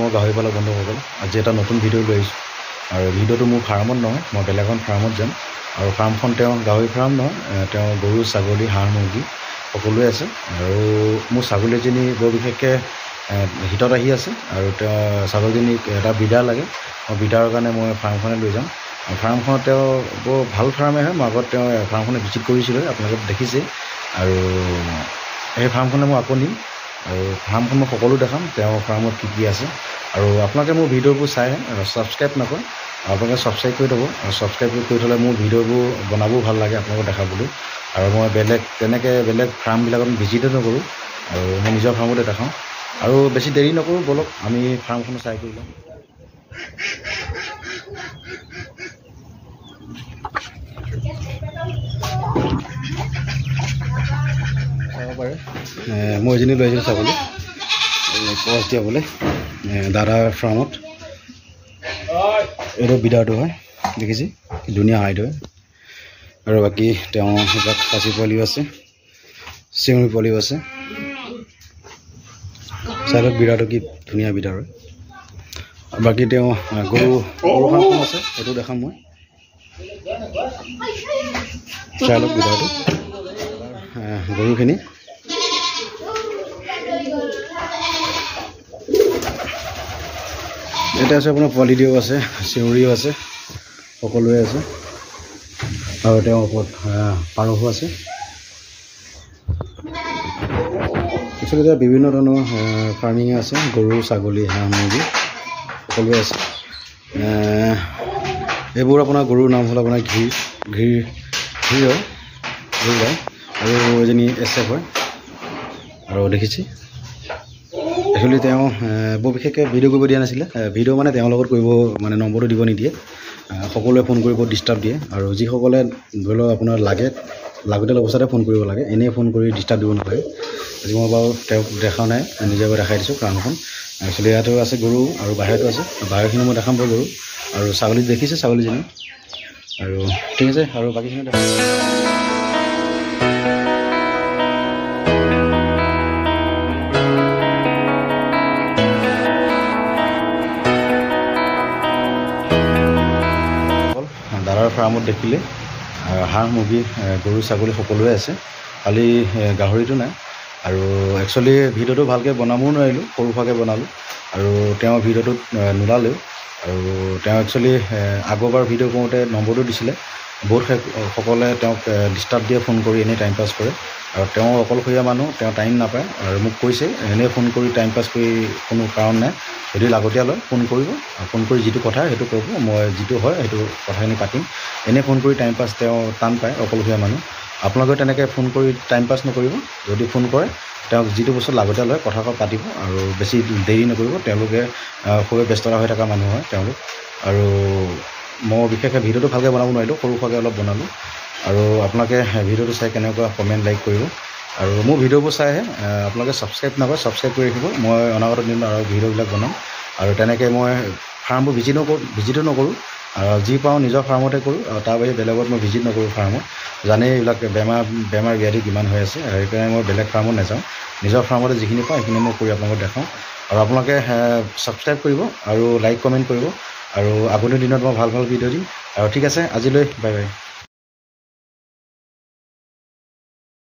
মোৰ গাহৰি পালক বন্ধুসকল, আজি এটা নতুন ভিডিঅ' লৈ আহিছোঁ। আৰু ভিডিঅ'টো মোৰ ফাৰ্মত নহয়, মই বেলেগ এখন ফাৰ্মত যাম। আৰু ফাৰ্মখন তেওঁ গাহৰি ফাৰ্ম নহয়, তেওঁ গৰু ছাগলী হাঁহ মুৰ্গী সকলোৱে আছে। আৰু মোৰ ছাগলী এজনী বৰ বিশেষকৈ হিতত আহি আছে, আৰু তেওঁ ছাগলীজনীক এটা বিডাৰ লাগে। মই বিডাৰৰ কাৰণে মই ফাৰ্মখনে লৈ যাম। ফাৰ্মখনত তেওঁ বৰ ভাল ফাৰ্মে হয়, মই আগত তেওঁ ফাৰ্মখনে ভিজিট কৰিছিলোঁ, আপোনালোকে দেখিছেই। আৰু সেই ফাৰ্মখনে মই আকৌ নিম, আৰু ফাৰ্মখন মই সকলো দেখাম তেওঁৰ ফাৰ্মত কি কি আছে। আৰু আপোনালোকে মোৰ ভিডিঅ'বোৰ চাই ছাবস্ক্ৰাইব নকৰে, আপোনালোকে ছাবস্ক্ৰাইব কৰি থ'ব। আৰু ছাবস্ক্ৰাইব কৰি থ'লে মোৰ ভিডিঅ'বোৰ বনাবও ভাল লাগে আপোনালোকক দেখাবলৈ। আৰু মই তেনেকৈ বেলেগ ফাৰ্মবিলাকত ভিজিটো নকৰোঁ, আৰু মই নিজৰ ফাৰ্মতে দেখাওঁ। আৰু বেছি দেৰি নকৰোঁ, বলক আমি ফাৰ্মখন চাই কৰি লওঁ। চাব পাৰে মই এজনী লৈ আহিছিলোঁ ছাগলী ক্ৰছ দিয়াবলৈ দাদাৰ ফাৰ্মত। এইটো বিডাৰটো হয়, দেখিছে কি ধুনীয়া হাইট হয়। আৰু বাকী তেওঁ সেইবিলাক খাচী পোৱালিও আছে, চেউৰী পোৱালিও আছে। চাইডত বিডাৰটো কি ধুনীয়া বিডাৰ হয়। আৰু বাকী তেওঁ গৰু ফাৰ্মখন আছে, সেইটো দেখাম মই। চাইডত বিডাৰটো গৰুখিনি এটা আছে, আপোনাৰ পোৱালি দিও আছে, চেউৰীও আছে, সকলোৱে আছে। আৰু তেওঁৰ ওপৰত পাৰহো আছে। একচুৱেলি এতিয়া বিভিন্ন ধৰণৰ ফাৰ্মিং আছে, গৰু ছাগলী হাঁহ মুৰ্গী সকলোৱে আছে। এইবোৰ আপোনাৰ গৰুৰ নাম হ'ল আপোনাৰ ঘিৰ হয়, ঘিৰ গাই। আৰু এজনী এচেফ হয়। আৰু দেখিছে একচুৱেলি তেওঁ বৰ বিশেষকৈ ভিডিঅ' কৰিব দিয়া নাছিলে। ভিডিঅ' মানে তেওঁৰ লগত কৰিব মানে নম্বৰটো দিব নিদিয়ে, সকলোৱে ফোন কৰিব ডিষ্টাৰ্ব দিয়ে। আৰু যিসকলে ধৰি লওক আপোনাৰ লাগতিয়াল অৱস্থাতে ফোন কৰিব লাগে, এনেই ফোন কৰি ডিষ্টাৰ্ব দিব নালাগে। আজি মই বাৰু তেওঁক দেখা নাই, নিজে গৈ দেখাই দিছোঁ ফাৰ্মখন। একচুৱেলি ইয়াতো আছে গৰু, আৰু বাহিৰতো আছে, বাহিৰখিনি মই দেখাম বাৰু গৰু। আৰু ছাগলী দেখিছে ছাগলীজনী। আৰু ঠিক আছে, আৰু বাকীখিনি দেখাম। দাদাৰ ফাৰ্মত দেখিলে হাঁহ মুৰ্গী গৰু ছাগলী সকলোৱে আছে, খালি গাহৰিটো নাই। আৰু একচুৱেলি ভিডিঅ'টো ভালকৈ বনাবও নোৱাৰিলোঁ, সৰু সুৰাকৈ বনালোঁ। আৰু তেওঁ ভিডিঅ'টোত নোলালেও। আৰু তেওঁ একচুৱেলি আগৰবাৰ ভিডিঅ' কৰোঁতে নম্বৰটো দিছিলে, বহুত সকলে তেওঁক ডিষ্টাৰ্ব দিয়ে, ফোন কৰি এনেই টাইম পাছ কৰে। আৰু তেওঁ অকলশৰীয়া মানুহ, তেওঁ টাইম নাপায়। আৰু মোক কৈছে এনেই ফোন কৰি টাইম পাছ কৰি কোনো কাৰণ নাই, যদি লাগতিয়াল হয় ফোন কৰিব, ফোন কৰি যিটো কথা সেইটো ক'ব, মই যিটো হয় সেইটো কথাখিনি পাতিম। এনেই ফোন কৰি টাইম পাছ তেওঁ টান পায়, অকলশৰীয়া মানুহ। আপোনালোকে তেনেকৈ ফোন কৰি টাইম পাছ নকৰিব, যদি ফোন কৰে তেওঁক যিটো বস্তু লাগতিয়াল হয় কথা পাতিব, আৰু বেছি দেৰি নকৰিব। তেওঁলোকে খুবেই ব্যস্ততা হৈ থকা মানুহ হয় তেওঁলোক। আৰু মই বিশেষকৈ ভিডিঅ'টো ভালকৈ বনাব নোৱাৰিলোঁ, সৰু সুৰাকৈ অলপ বনালোঁ। আৰু আপোনালোকে ভিডিঅ'টো চাই কেনেকুৱা কমেণ্ট লাইক কৰিব। আৰু মোৰ ভিডিঅ'বোৰ চাইহে আপোনালোকে ছাবস্ক্ৰাইব নকৰে, ছাবস্ক্ৰাইব কৰি ৰাখিব। মই অনাগত দিনত আৰু ভিডিঅ'বিলাক বনাম। আৰু তেনেকৈ মই ফাৰ্মবোৰ ভিজিটো নকৰোঁ, আৰু যি পাওঁ নিজৰ ফাৰ্মতে কৰোঁ। আৰু তাৰ বাহিৰে বেলেগত মই ভিজিট নকৰোঁ ফাৰ্মত। জানেই এইবিলাক বেমাৰ ব্যাধি কিমান হৈ আছে, সেইকাৰণে মই বেলেগ ফাৰ্মত নাযাওঁ। নিজৰ ফাৰ্মতে যিখিনি পাওঁ সেইখিনি মই কৰি আপোনালোকক দেখাওঁ। আৰু আপোনালোকে ছাবস্ক্ৰাইব কৰিব আৰু লাইক কমেণ্ট কৰিব। আৰু আগন্তুক দিনত মই ভাল ভিডিঅ' দিম। আৰু ঠিক আছে, আজিলৈ বাই বাই।